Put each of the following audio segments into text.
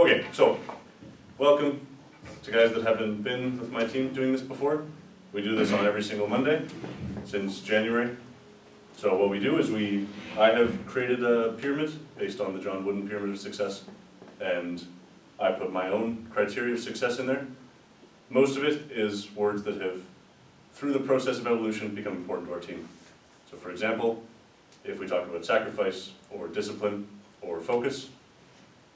Okay, so welcome to guys that haven't been with my team doing this before. We do this on every single Monday since January. So what we do is I have created a pyramid based on the John Wooden Pyramid of Success, and I put my own criteria of success in there. Most of it is words that have, through the process of evolution, become important to our team. So for example, if we talk about sacrifice or discipline or focus,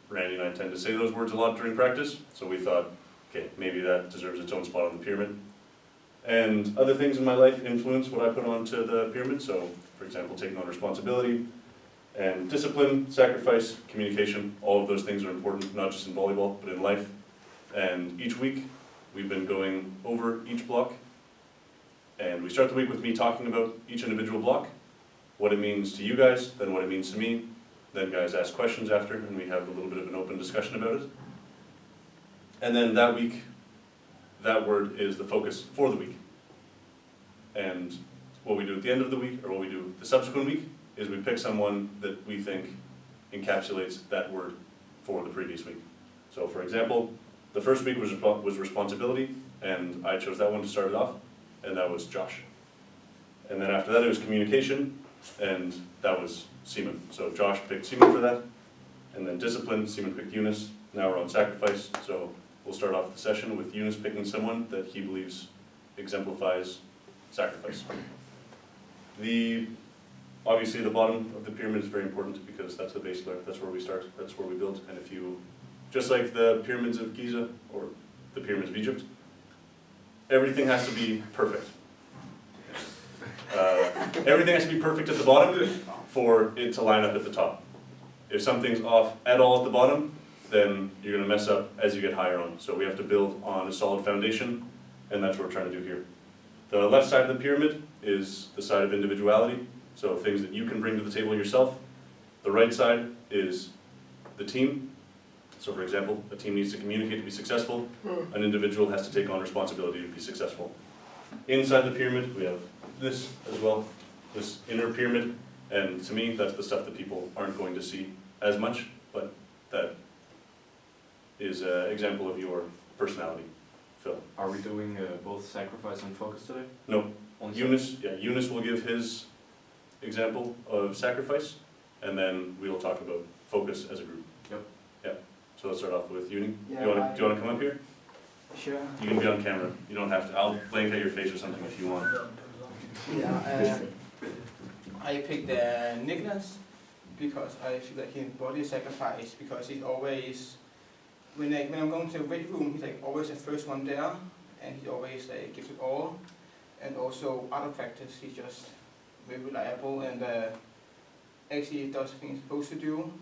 Randy and I tend to say those words a lot during practice, so we thought, okay, maybe that deserves its own spot on the pyramid. And other things in my life influence what I put onto the pyramid, so for example, taking on responsibility, and discipline, sacrifice, communication, all of those things are important, not just in volleyball, but in life. And each week, we've been going over each block, and we start the week with me talking about each individual block, what it means to you guys, then what it means to me. Then guys ask questions after, and we have a little bit of an open discussion about it. And then that week, that word is the focus for the week. And what we do at the end of the week, or what we do the subsequent week, is we pick someone that we think encapsulates that word for the previous week. So for example, the first week was responsibility, and I chose that one to start it off, and that was Josh. And then after that it was communication, and that was Seaman. So Josh picked Seaman for that, and then discipline, Seaman picked Eunice. Now we're on sacrifice, so we'll start off the session with Eunice picking someone that he believes exemplifies sacrifice. Obviously the bottom of the pyramid is very important because that's the base layer, that's where we start, that's where we build. And if you, just like the pyramids of Giza or the pyramids of Egypt, everything has to be perfect. Everything has to be perfect at the bottom for it to line up at the top. If something's off at all at the bottom, then you're going to mess up as you get higher on. So we have to build on a solid foundation, and that's what we're trying to do here. The left side of the pyramid is the side of individuality, so things that you can bring to the table yourself. The right side is the team. So for example, a team needs to communicate to be successful. An individual has to take on responsibility to be successful. Inside the pyramid, we have this as well, this inner pyramid, and to me, that's the stuff that people aren't going to see as much, but that is an example of your personality. Phil? Are we doing both sacrifice and focus today? No. Eunice will give his example of sacrifice, and then we'll talk about focus as a group. Yep. Yeah. So let's start off with Uni. Yeah, do you want to come up here? Sure. You can be on camera. You don't have to. I'll blank out your face or something if you want. Yeah, I picked Nicholas because I feel like he embodies sacrifice, because he's always, when I'm going to the weight room, he's like always the first one there, and he always gives it all. And also out of practice, he's just very reliable and actually does things he's supposed to do,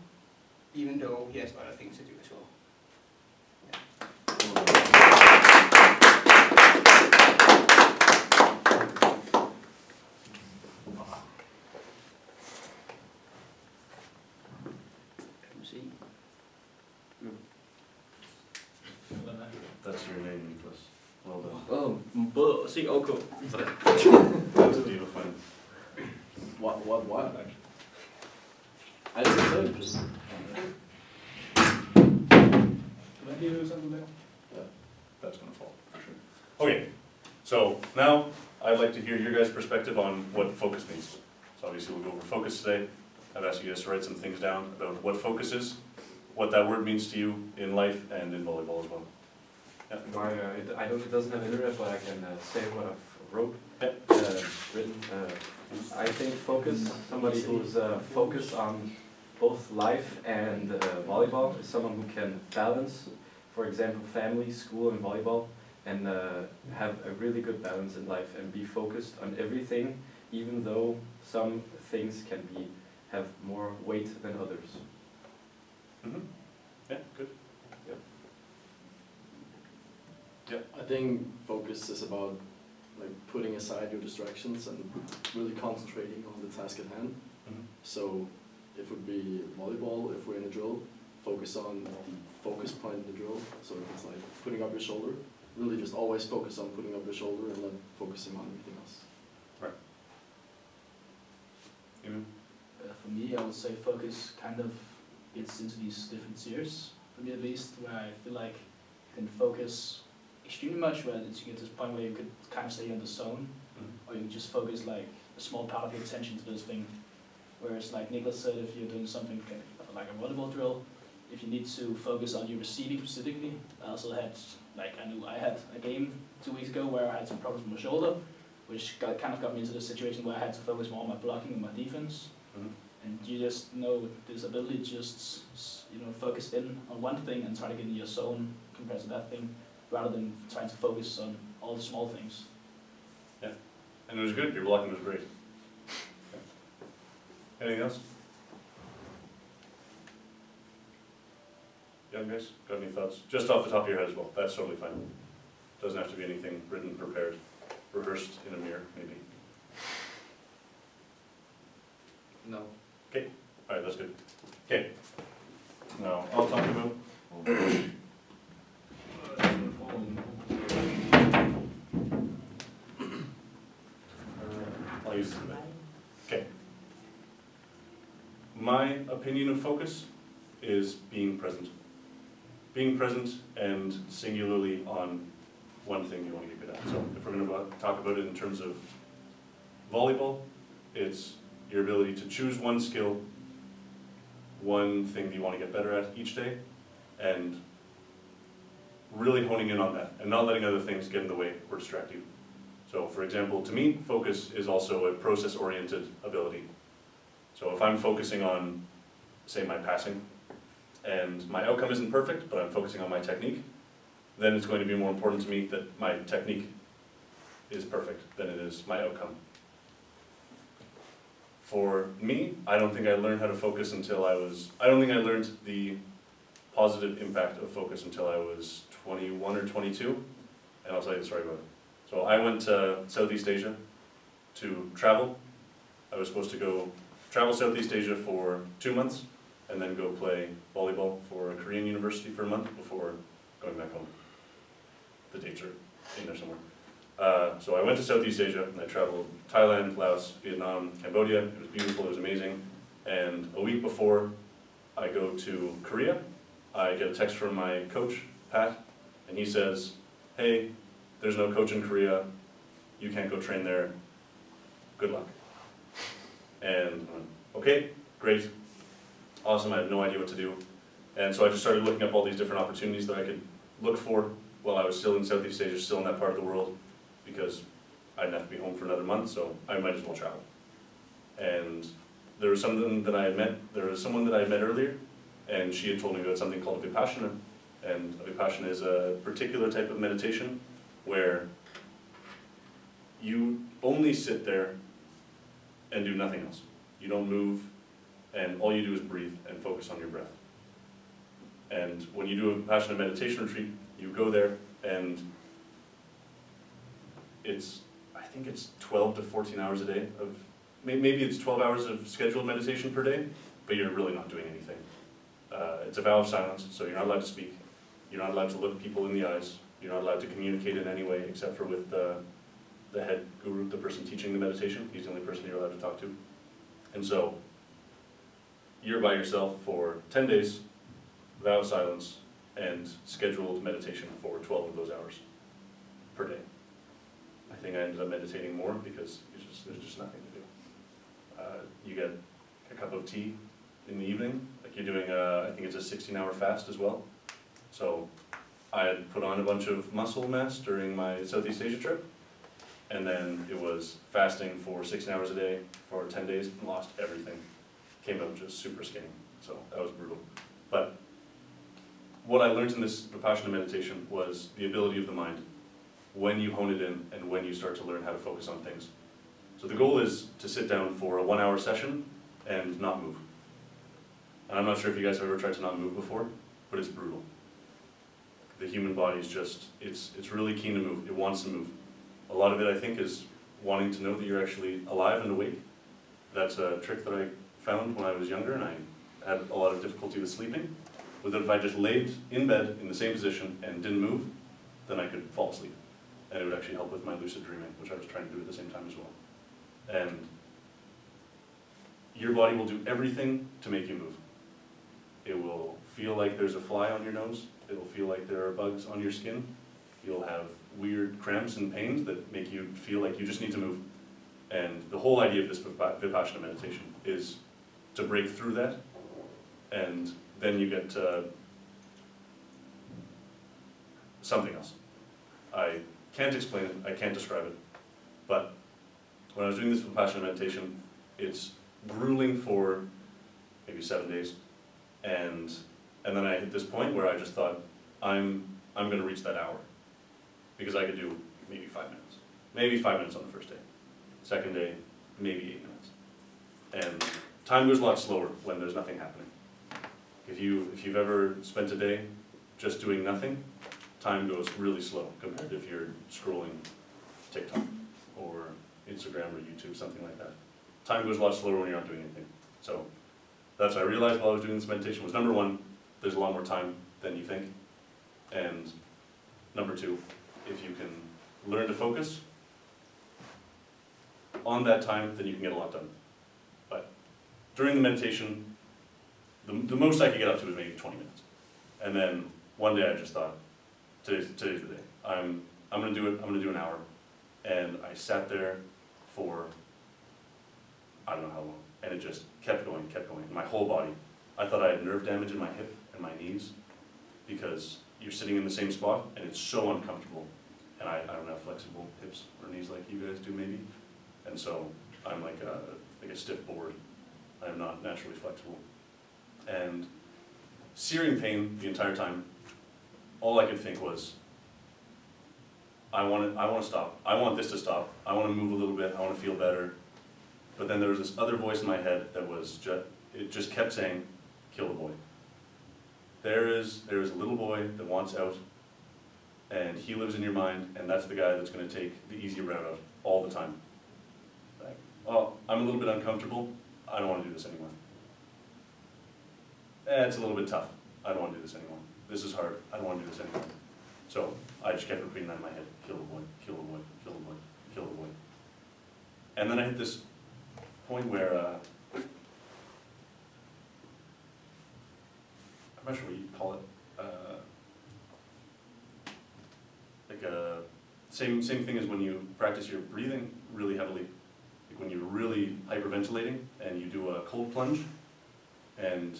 even though he has other things to do as well. That's your name, Nicholas. Well done. Oh, sí, okay. That's a deal fine. What? I didn't say it. Just. Can I give you something there? Yeah. That's going to fall, for sure. Okay, so now I'd like to hear your guys' perspective on what focus means. So obviously we'll go over focus today. I've asked you guys to write some things down about what focus is, what that word means to you in life and in volleyball as well. Yeah. It doesn't have internet, but I can say what I've wrote. Yeah. Written. I think focus, somebody who's focused on both life and volleyball, is someone who can balance, for example, family, school, and volleyball, and have a really good balance in life and be focused on everything, even though some things can have more weight than others. Mm-hmm. Yeah, good. I think focus is about putting aside your distractions and really concentrating on the task at hand. Mm-hmm. So if it would be volleyball, if we're in a drill, focus on the focus point in the drill. So if it's like putting up your shoulder, really just always focus on putting up your shoulder and then focusing on everything else. Right. For me, I would say focus kind of gets into these different tiers. for me at least, where I feel like you can focus extremely much, where you get to this point where you could kind of stay in the zone, or you can just focus like a small part of your attention to this thing. Whereas like Nicholas said, if you're doing something like a volleyball drill, if you need to focus on your receiving specifically, I also had, like I knew I had a game 2 weeks ago where I had some problems with my shoulder, which kind of got me into the situation where I had to focus more on my blocking and my defense. Mhm. And you just know this ability to just, focus in on one thing and try to get in your zone compared to that thing, rather than trying to focus on all the small things. And it was good, your blocking was great. Anything else? Young guys, got any thoughts? Just off the top of your head as well, that's totally fine. Doesn't have to be anything written, prepared, rehearsed in a mirror, maybe. No. Alright, that's good. Okay. Now, I'll talk about. I'll use it. Okay. My opinion of focus is being present. Being present and singularly on one thing you want to get good at. So if we're going to talk about it in terms of volleyball, it's your ability to choose one skill, one thing that you want to get better at each day, and really honing in on that and not letting other things get in the way or distract you. So for example, to me, focus is also a process-oriented ability. So if I'm focusing on, say, my passing, and my outcome isn't perfect, but I'm focusing on my technique, then it's going to be more important to me that my technique is perfect than it is my outcome. For me, I don't think I learned how to focus until I don't think I learned the positive impact of focus until I was 21 or 22, and I'll tell you the story about it. So I went to Southeast Asia to travel. I was supposed to go travel Southeast Asia for 2 months, and then go play volleyball for a Korean university for a month before going back home. The dates are in there somewhere. So I went to Southeast Asia, and I traveled Thailand, Laos, Vietnam, Cambodia. It was beautiful, it was amazing. And a week before I go to Korea, I get a text from my coach, Pat, and he says, hey, there's no coach in Korea, you can't go train there, good luck. And I went, okay, great, awesome, I have no idea what to do. And so I just started looking up all these different opportunities that I could look for while I was still in Southeast Asia, still in that part of the world, because I didn't have to be home for another month, so I might as well travel. And there was someone that I had met earlier, and she had told me about something called Vipassana. And Vipassana is a particular type of meditation where you only sit there and do nothing else. You don't move, and all you do is breathe and focus on your breath. And when you do a Vipassana meditation retreat, you go there, and I think it's 12 to 14 hours a day of, maybe it's 12 hours of scheduled meditation per day, but you're really not doing anything. It's a vow of silence, so you're not allowed to speak. You're not allowed to look people in the eyes. You're not allowed to communicate in any way except for with the head guru, the person teaching the meditation. He's the only person you're allowed to talk to. And so you're by yourself for 10 days, vow of silence, and scheduled meditation for 12 of those hours per day. I think I ended up meditating more because there's just nothing to do. You get a cup of tea in the evening, like you're doing I think it's a 16-hour fast as well. So I had put on a bunch of muscle mass during my Southeast Asia trip, and then it was fasting for 16 hours a day for 10 days, and lost everything. Came out just super skinny, so that was brutal. But what I learned in this Vipassana meditation was the ability of the mind, when you hone it in and when you start to learn how to focus on things. So the goal is to sit down for a 1-hour session and not move. And I'm not sure if you guys have ever tried to not move before, but it's brutal. The human body is just, it's really keen to move, it wants to move. A lot of it, I think, is wanting to know that you're actually alive and awake. That's a trick that I found when I was younger, and I had a lot of difficulty with sleeping, was that if I just laid in bed in the same position and didn't move, then I could fall asleep. And it would actually help with my lucid dreaming, which I was trying to do at the same time as well. And your body will do everything to make you move. It will feel like there's a fly on your nose. It'll feel like there are bugs on your skin. You'll have weird cramps and pains that make you feel like you just need to move. And the whole idea of this Vipassana meditation is to break through that, and then you get something else. I can't explain it, I can't describe it, but when I was doing this Vipassana meditation, it's grueling for maybe 7 days, and then I hit this point where I just thought, I'm going to reach that hour, because I could do maybe 5 minutes. Maybe 5 minutes on the first day. Second day, maybe 8 minutes. And time goes a lot slower when there's nothing happening. If you've ever spent a day just doing nothing, time goes really slow compared to if you're scrolling TikTok or Instagram or YouTube, something like that. Time goes a lot slower when you're not doing anything. So that's what I realized while I was doing this meditation was, number one, there's a lot more time than you think. And number two, if you can learn to focus on that time, then you can get a lot done. But during the meditation, the most I could get up to was maybe 20 minutes. And then one day I just thought, today's the day. I'm gonna do it, I'm gonna do an hour. And I sat there for, I don't know how long, and it just kept going, my whole body. I thought I had nerve damage in my hip and my knees, because you're sitting in the same spot, and it's so uncomfortable. And I don't have flexible hips or knees like you guys do maybe. And so I'm like a stiff board. I am not naturally flexible. And searing pain the entire time, all I could think was, I want to stop. I want this to stop. I want to move a little bit. I want to feel better. But then there was this other voice in my head that was it just kept saying, kill the boy. There is a little boy that wants out, and he lives in your mind, and that's the guy that's going to take the easy route out all the time. Like, oh, I'm a little bit uncomfortable. I don't want to do this anymore. It's a little bit tough. I don't want to do this anymore. This is hard. I don't want to do this anymore. So I just kept repeating that in my head. Kill the boy, kill the boy, kill the boy, kill the boy. And then I hit this point where, I'm not sure what you'd call it, like a, same thing as when you practice your breathing really heavily. Like when you're really hyperventilating and you do a cold plunge, and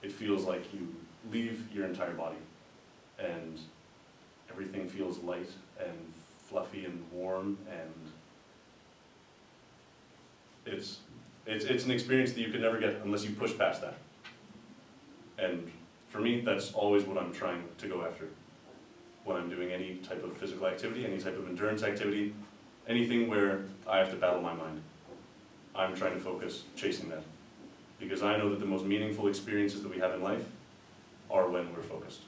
it feels like you leave your entire body, and everything feels light and fluffy and warm, and it's an experience that you could never get unless you push past that. And for me, that's always what I'm trying to go after when I'm doing any type of physical activity, any type of endurance activity, anything where I have to battle my mind. I'm trying to focus, chasing that. Because I know that the most meaningful experiences that we have in life are when we're focused.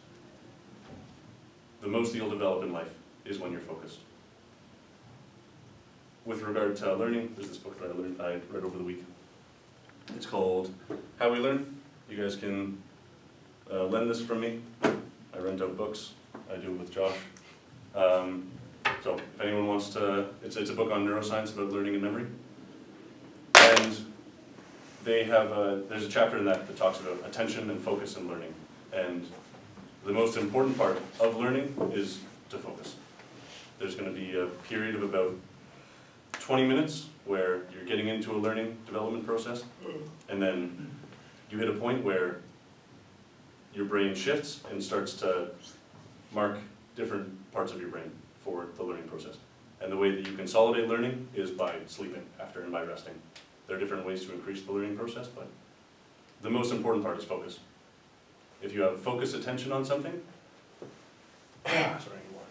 The most you'll develop in life is when you're focused. With regard to learning, there's this book that I read over the week. It's called How We Learn. You guys can lend this from me. I rent out books. I do it with Josh. So if anyone wants to, it's a book on neuroscience about learning and memory. And they have there's a chapter in that talks about attention and focus and learning. And the most important part of learning is to focus. There's going to be a period of about 20 minutes where you're getting into a learning development process, and then you hit a point where your brain shifts and starts to mark different parts of your brain for the learning process. And the way that you consolidate learning is by sleeping after and by resting. There are different ways to increase the learning process, but the most important part is focus. If you have focused attention on something, sorry, anymore.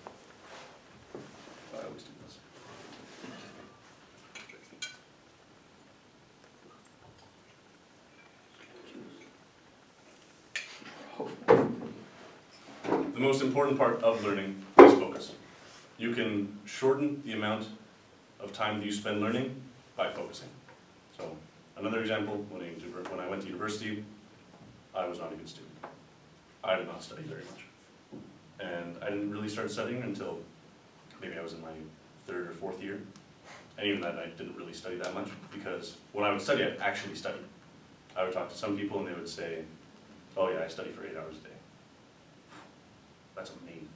I always do this. The most important part of learning is focus. You can shorten the amount of time that you spend learning by focusing. So, another example, when I went to university, I was not a good student. I did not study very much. And I didn't really start studying until maybe I was in my 3rd or 4th year. And even then, I didn't really study that much, because when I would study, I'd actually study. I would talk to some people and they would say, oh yeah, I study for 8 hours a day. That's amazing.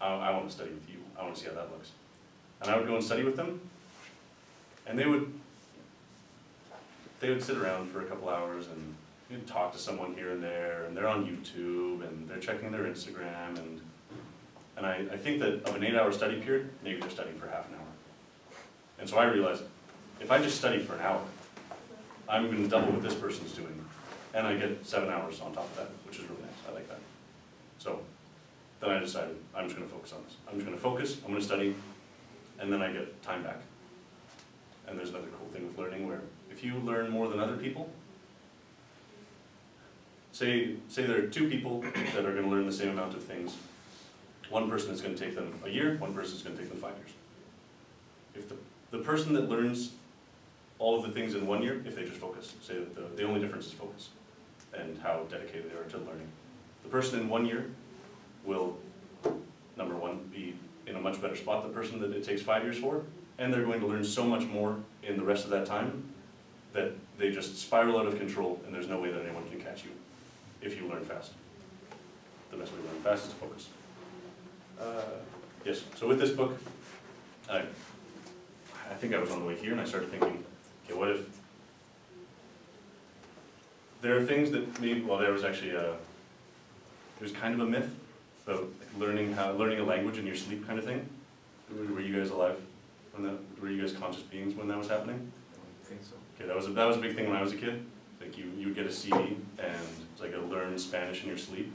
I want to study with you. I want to see how that looks. And I would go and study with them, and they would sit around for a couple hours and you'd talk to someone here and there, and they're on YouTube and they're checking their Instagram, and I think that of an 8-hour study period, maybe they're studying for half an hour. And so I realized, if I just study for an hour, I'm going to double what this person's doing, and I get 7 hours on top of that, which is really nice. I like that. So then I decided, I'm just going to focus on this. I'm just going to focus, I'm going to study, and then I get time back. And there's another cool thing with learning where if you learn more than other people, say there are 2 people that are going to learn the same amount of things. One person is going to take them a year, one person is going to take them 5 years. If the person that learns all of the things in 1 year, if they just focus, say that the only difference is focus and how dedicated they are to learning. The person in 1 year will, number one, be in a much better spot than the person that it takes 5 years for, and they're going to learn so much more in the rest of that time that they just spiral out of control, and there's no way that anyone can catch you if you learn fast. The best way to learn fast is to focus. Yes, so with this book, I think I was on the way here and I started thinking, okay, what if there are things that maybe, well, there was actually there's kind of a myth about learning a language in your sleep kind of thing. Were you guys alive when that? Were you guys conscious beings when that was happening? I think so. Okay, that was a big thing when I was a kid. Like you would get a CD and it's like a learn Spanish in your sleep,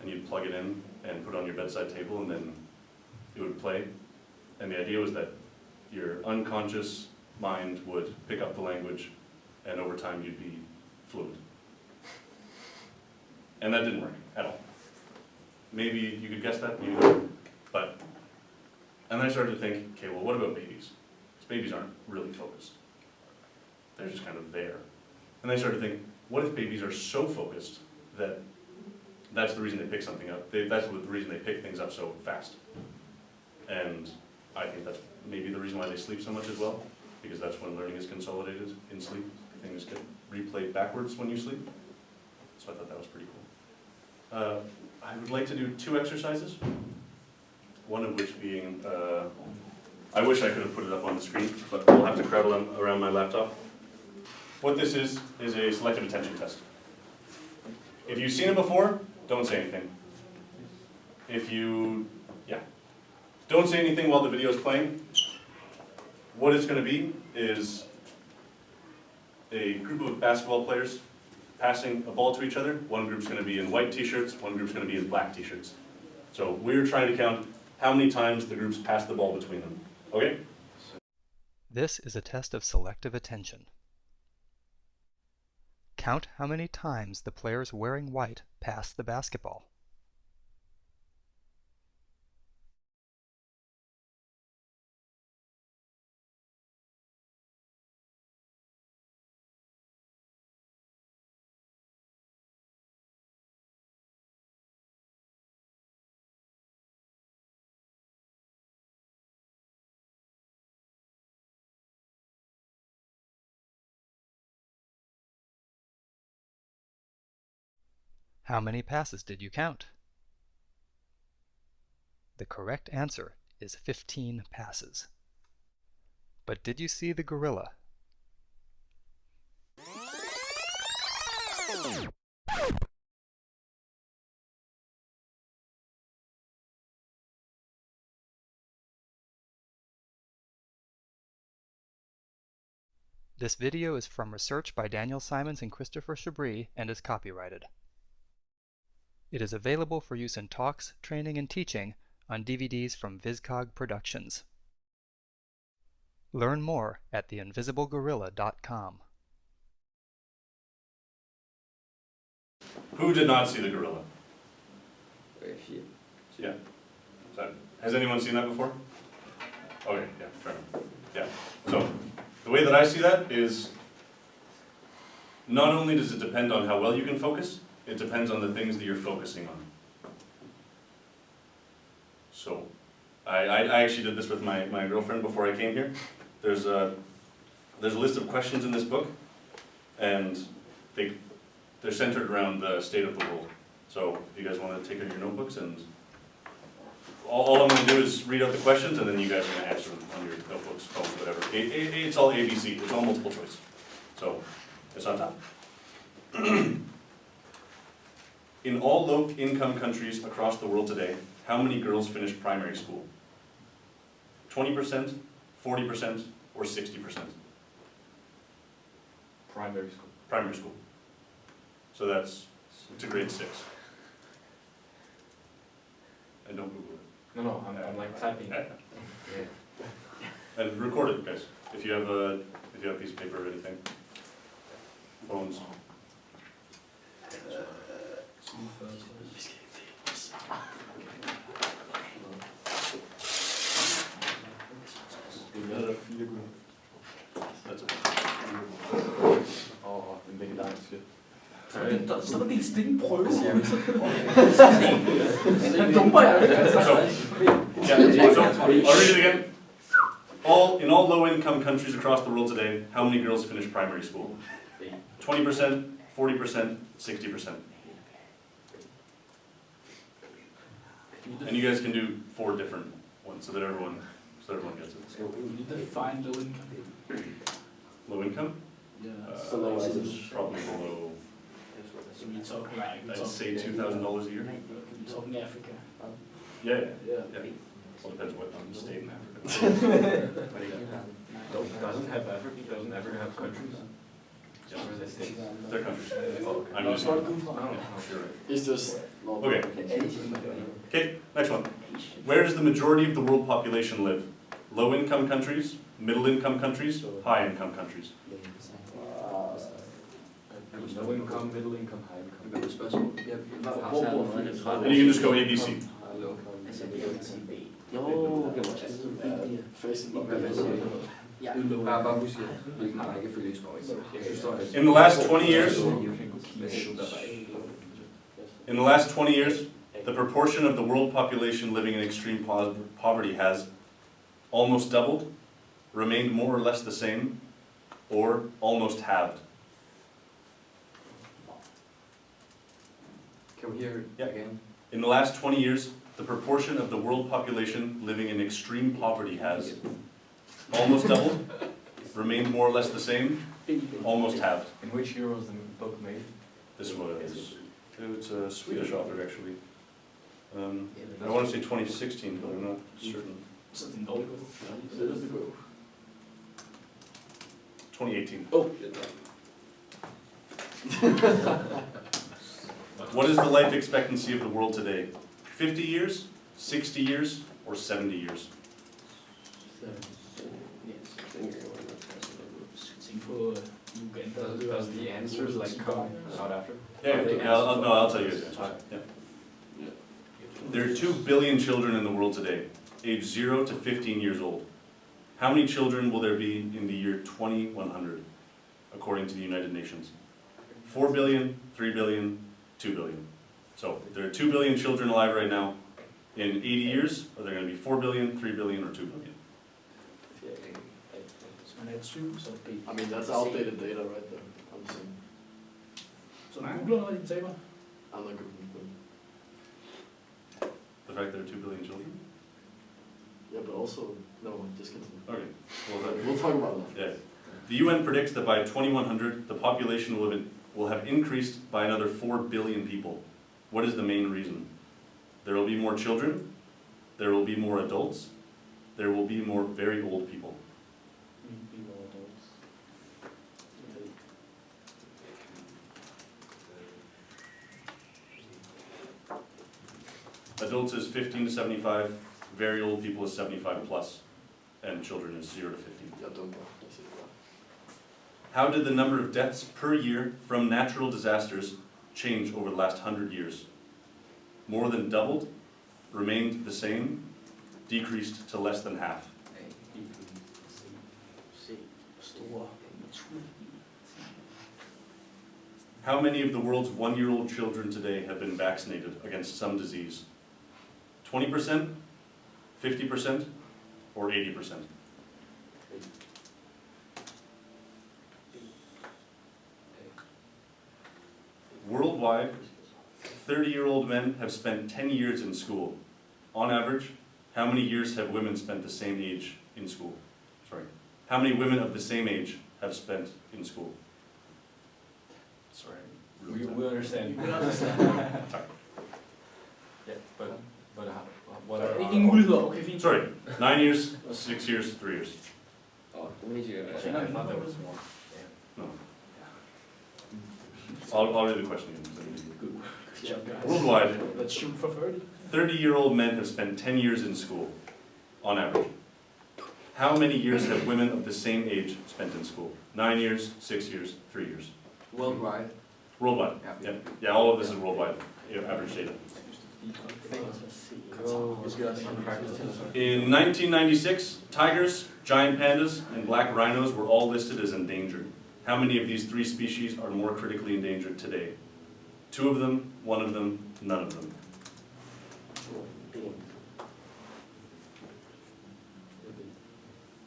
and you'd plug it in and put it on your bedside table, and then it would play. And the idea was that your unconscious mind would pick up the language, and over time you'd be fluent. And that didn't work at all. Maybe you could guess that, maybe not. But, and then I started to think, okay, well, what about babies? Because babies aren't really focused. They're just kind of there. And then I started to think, what if babies are so focused that that's the reason they pick something up? That's the reason they pick things up so fast. And I think that's maybe the reason why they sleep so much as well, because that's when learning is consolidated in sleep. Things get replayed backwards when you sleep. So I thought that was pretty cool. I would like to do 2 exercises, one of which being, I wish I could have put it up on the screen, but we'll have to crowd them around my laptop. What this is a selective attention test. If you've seen it before, don't say anything. Don't say anything while the video is playing. What it's going to be is a group of basketball players passing a ball to each other. One group's going to be in white t-shirts, one group's going to be in black t-shirts. So we're trying to count how many times the groups pass the ball between them. Okay? This is a test of selective attention. Count how many times the players wearing white pass the basketball. How many passes did you count? The correct answer is 15 passes. But did you see the gorilla? This video is from research by Daniel Simons and Christopher Chabris and is copyrighted. It is available for use in talks, training, and teaching on DVDs from VisCog Productions. Learn more at theinvisiblegorilla.com. Who did not see the gorilla? Very few. Yeah. Has anyone seen that before? Okay, yeah, fair enough. Yeah. So, the way that I see that is, not only does it depend on how well you can focus, it depends on the things that you're focusing on. So, I actually did this with my girlfriend before I came here. There's a list of questions in this book, and they're centered around the state of the world. So if you guys want to take out your notebooks, and all I'm going to do is read out the questions, and then you guys are going to answer them on your notebooks, phones, whatever. It's all ABC, it's all multiple choice. So it's on top. In all low-income countries across the world today, how many girls finish primary school? 20%, 40%, or 60%? Primary school. Primary school. So that's to grade 6. And don't Google it. No, I'm like typing. And record it, guys. If you have a piece of paper or anything. Phones. That's it. Den ligger der, skal. Så er der din sting prøve, siger vi. Så dumper jeg. So I'll read it again. In all low-income countries across the world today, how many girls finish primary school? 20%, 40%, 60%. And you guys can do 4 different ones so that everyone gets it. Define low income. Low income? Yeah. Probably below, So we talk like, I'd say $2,000 a year. we're talking Africa. Yeah. Well, depends what state in Africa. Doesn't Africa have countries? Yeah. Or are they states? Their countries. Oh, I'm just. no, You're right. It's just not. Okay. Okay, next one. Where does the majority of the world population live? Low-income countries, middle-income countries, high-income countries. Low income, middle income, high income. And you can just go ABC. Facing Bare husk, hvilken rækkefølge står i. In the last 20 years, the proportion of the world population living in extreme poverty has almost doubled, remained more or less the same, or almost halved. Can we hear it Yeah. again? In the last 20 years, the proportion of the world population living in extreme poverty has almost doubled, remained more or less the same, almost halved. In which year was the book made? This was, it's a Swedish author actually. I want to say 2016, but I'm not certain. Så det er en dårlig god. 2018. Oh, What is the life expectancy of the world today? 50 years, 60 years, or 70 years? tænk på Uganda. Does the answers like come out after? I'll tell you guys the answers. Yeah. There are 2 billion children in the world today, aged 0 to 15 years old. How many children will there be in the year 2100, according to the United Nations? 4 billion, 3 billion, 2 billion. So there are 2 billion children alive right now. In 80 years, are there going to be 4 billion, 3 billion, or 2 billion? Hvis man er 20, så er det B. I mean, that's outdated data right there. I'm saying. Så når googler noget, de taber. I'm not good. The fact there are 2 billion children? Yeah, but also, no, just continue. Okay. Well, We'll talk about that. yeah. The UN predicts that by 2100, the population will have increased by another 4 billion people. What is the main reason? There will be more children, there will be more adults, there will be more very old people. Adults is 15 to 75, very old people is 75 plus, and children is 0 to 15. Yeah, don't go. That's it. How did the number of deaths per year from natural disasters change over the last 100 years? More than doubled, remained the same, decreased to less than half. How many of the world's 1-year-old children today have been vaccinated against some disease? 20%, 50%, or 80%? Worldwide, 30-year-old men have spent 10 years in school. On average, how many years have women spent the same age in school? Sorry. How many women of the same age have spent in school? Sorry. We understand. Sorry. Yeah, but what are Ingen muligheder, okay, fint. Sorry. 9 years, 6 years, 3 years. Og det var helt sikkert. I thought there was more. No. I'll read the question again. Good job, guys. Worldwide, Let's shoot for 30. 30-year-old men have spent 10 years in school, on average. How many years have women of the same age spent in school? 9 years, 6 years, 3 years. Worldwide. Worldwide. Yeah. Yeah, all of this is worldwide, average data. In 1996, tigers, giant pandas, and black rhinos were all listed as endangered. How many of these 3 species are more critically endangered today? 2 of them, 1 of them, none of them.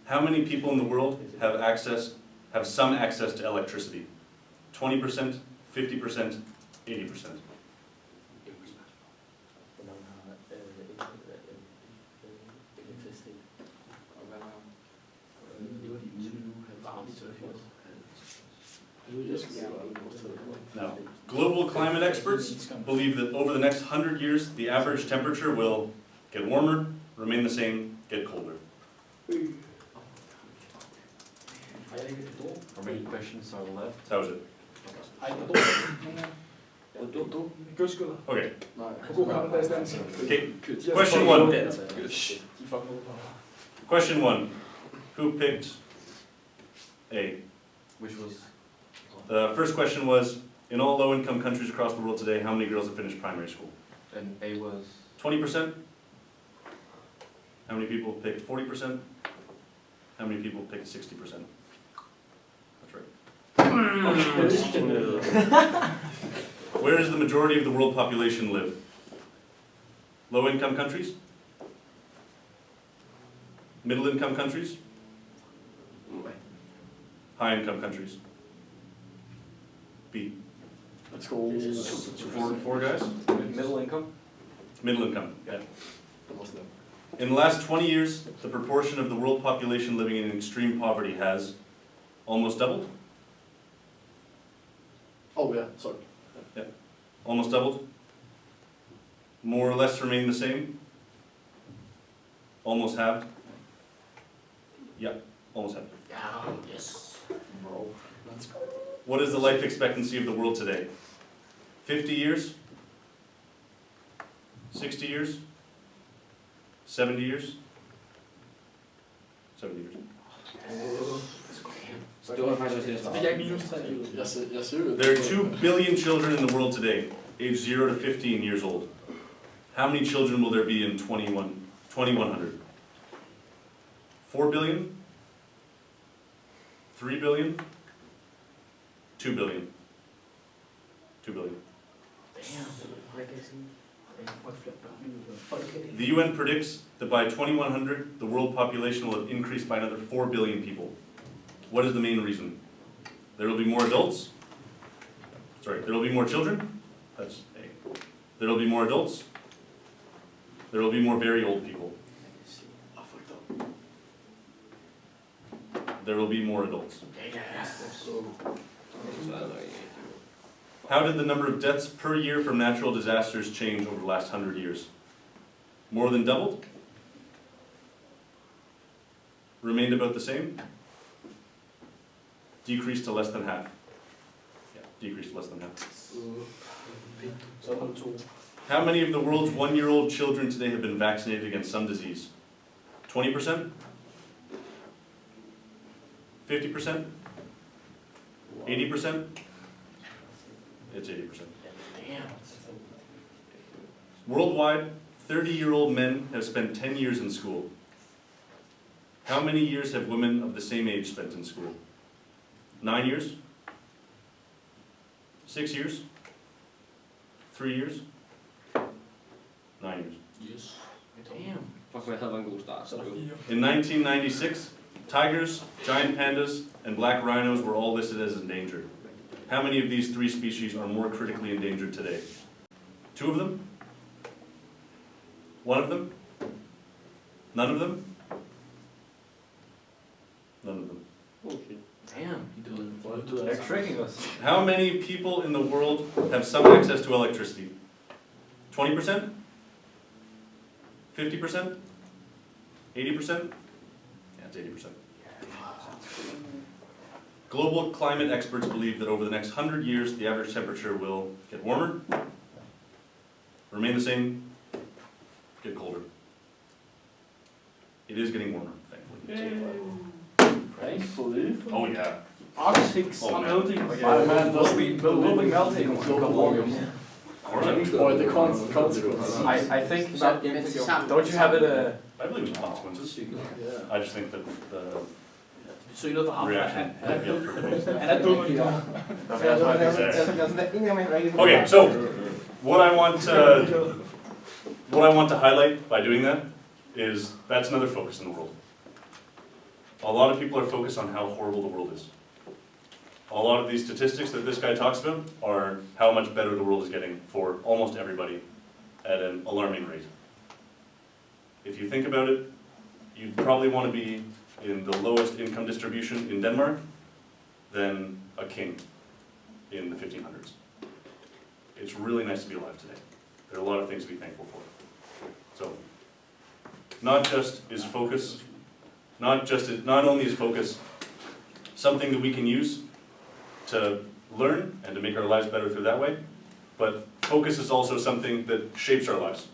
How many people in the world have some access to electricity? 20%, 50%, 80%. Now, global climate experts believe that over the next 100 years, the average temperature will get warmer, remain the same, get colder. How many questions are left? That was it. Okay. Okay. Question 1. Question 1. Who picked A? Which was The first question was, in all low-income countries across the world today, how many girls have finished primary school? and A was 20%? How many people picked 40%? How many people picked 60%? That's right. Where does the majority of the world population live? Low-income countries? Middle-income countries? High-income countries? B. Let's go. Four guys? middle income. Middle income, yeah. Almost there. In the last 20 years, the proportion of the world population living in extreme poverty has almost doubled? Oh yeah, sorry. Almost doubled? More or less remained the same? Almost halved? Yeah, almost halved. Yes. Bro. Let's go. What is the life expectancy of the world today? 50 years? 60 years? 70 years? 70 years. Det var faktisk også det, Så fik jeg ikke minus 3. Jeg ser det. There are 2 billion children in the world today, aged 0 to 15 years old. How many children will there be in 2100? 4 billion? 3 billion? 2 billion? 2 billion. The UN predicts that by 2100, the world population will have increased by another 4 billion people. What is the main reason? There will be more adults. Sorry, there will be more children. That's A. There will be more adults. There will be more very old people. I fucked up. There will be more adults. How did the number of deaths per year from natural disasters change over the last 100 years? More than doubled? Remained about the same? Decreased to less than half? Yeah, decreased to less than half. Så er der 2. How many of the world's 1-year-old children today have been vaccinated against some disease? 20%? 50%? 80%? It's 80%. Worldwide, 30-year-old men have spent 10 years in school. How many years have women of the same age spent in school? 9 years? 6 years? 3 years? 9 years. Yes. Fuck, hvor jeg havde været en god start. Så er der 4. In 1996, tigers, giant pandas, and black rhinos were all listed as endangered. how many of these 3 species are more critically endangered today? 2 of them? 1 of them? None of them? None of them. Damn. They're tricking us. How many people in the world have some access to electricity? 20%? 50%? 80%? Yeah, it's 80%. Global climate experts believe that over the next 100 years, the average temperature will get warmer, remain the same, get colder. It is getting warmer, thankfully. Oh yeah. Arctic's Oh, are man. melting. Will be melting in global warming. Of course, Or the consequences. I think, Don't don't you have it, I believe in the consequences. Yeah. I just think that the Så I noget for ham. reaction might be up for debate. Han er dum. Okay, so what I want to highlight by doing that is that's another focus in the world. A lot of people are focused on how horrible the world is. A lot of these statistics that this guy talks about are how much better the world is getting for almost everybody at an alarming rate. If you think about it, you'd probably want to be in the lowest income distribution in Denmark than a king in the 1500s. It's really nice to be alive today. There are a lot of things to be thankful for. So, not only is focus something that we can use to learn and to make our lives better through that way, but focus is also something that shapes our lives.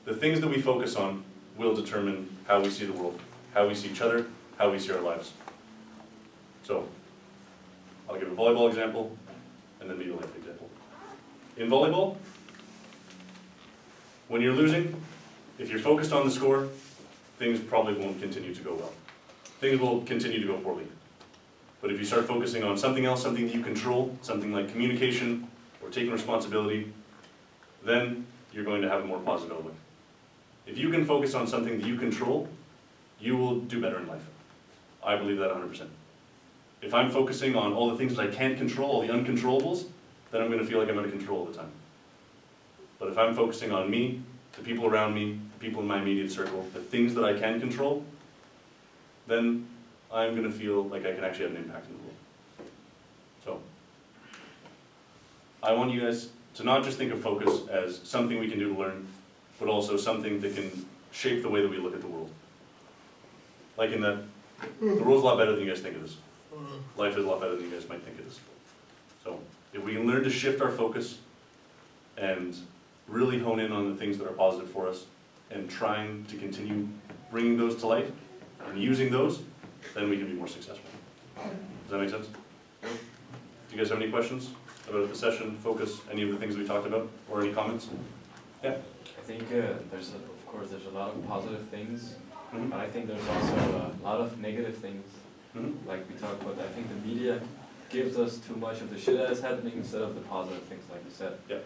The things that we focus on will determine how we see the world, how we see each other, how we see our lives. So, I'll give a volleyball example, and then maybe a life example. In volleyball, when you're losing, if you're focused on the score, things probably won't continue to go well. Things will continue to go poorly. But if you start focusing on something else, something that you control, something like communication or taking responsibility, then you're going to have a more positive outlook. If you can focus on something that you control, you will do better in life. I believe that 100%. If I'm focusing on all the things that I can't control, all the uncontrollables, then I'm going to feel like I'm out of control all the time. But if I'm focusing on me, the people around me, the people in my immediate circle, the things that I can control, then I'm going to feel like I can actually have an impact in the world. So, I want you guys to not just think of focus as something we can do to learn, but also something that can shape the way that we look at the world. Like in that, the world's a lot better than you guys think it is. Life is a lot better than you guys might think it is. So, if we can learn to shift our focus and really hone in on the things that are positive for us and trying to continue bringing those to light and using those, then we can be more successful. Does that make sense? Do you guys have any questions about the session, focus, any of the things we talked about, or any comments? Yeah? I think of course there's a lot of positive things, Mhm. but I think there's also a lot of negative things. Mhm. Like we talked about, I think the media gives us too much of the shit that is happening instead of the positive things, like you said. Yeah.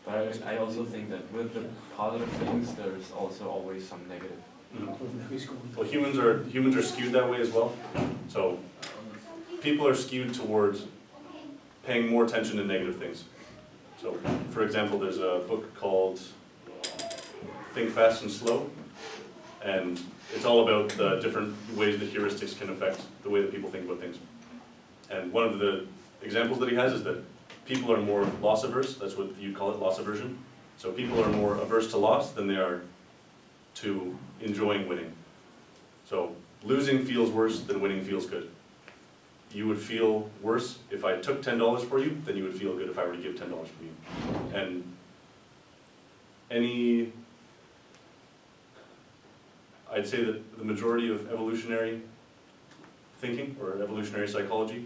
But I also think that with the positive things, there's also always some negative. Mhm. Well, humans are skewed that way as well. So people are skewed towards paying more attention to negative things. So, for example, there's a book called Think Fast and Slow, and it's all about the different ways that heuristics can affect the way that people think about things. And one of the examples that he has is that people are more loss averse. That's what you call it, loss aversion. So people are more averse to loss than they are to enjoying winning. So losing feels worse than winning feels good. You would feel worse if I took $10 for you than you would feel good if I were to give $10 for you. And I'd say that the majority of evolutionary thinking or evolutionary psychology,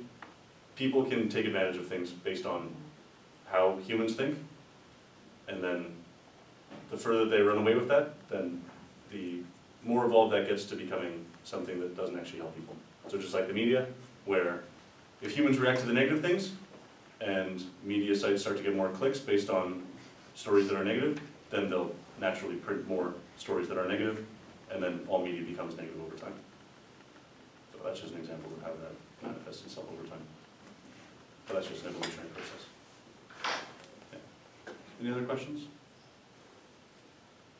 people can take advantage of things based on how humans think, and then the further they run away with that, then the more evolved that gets to becoming something that doesn't actually help people. So just like the media, where if humans react to the negative things, and media sites start to get more clicks based on stories that are negative, then they'll naturally print more stories that are negative, and then all media becomes negative over time. So that's just an example of how that manifests itself over time. but that's just an evolutionary process. Yeah. Any other questions?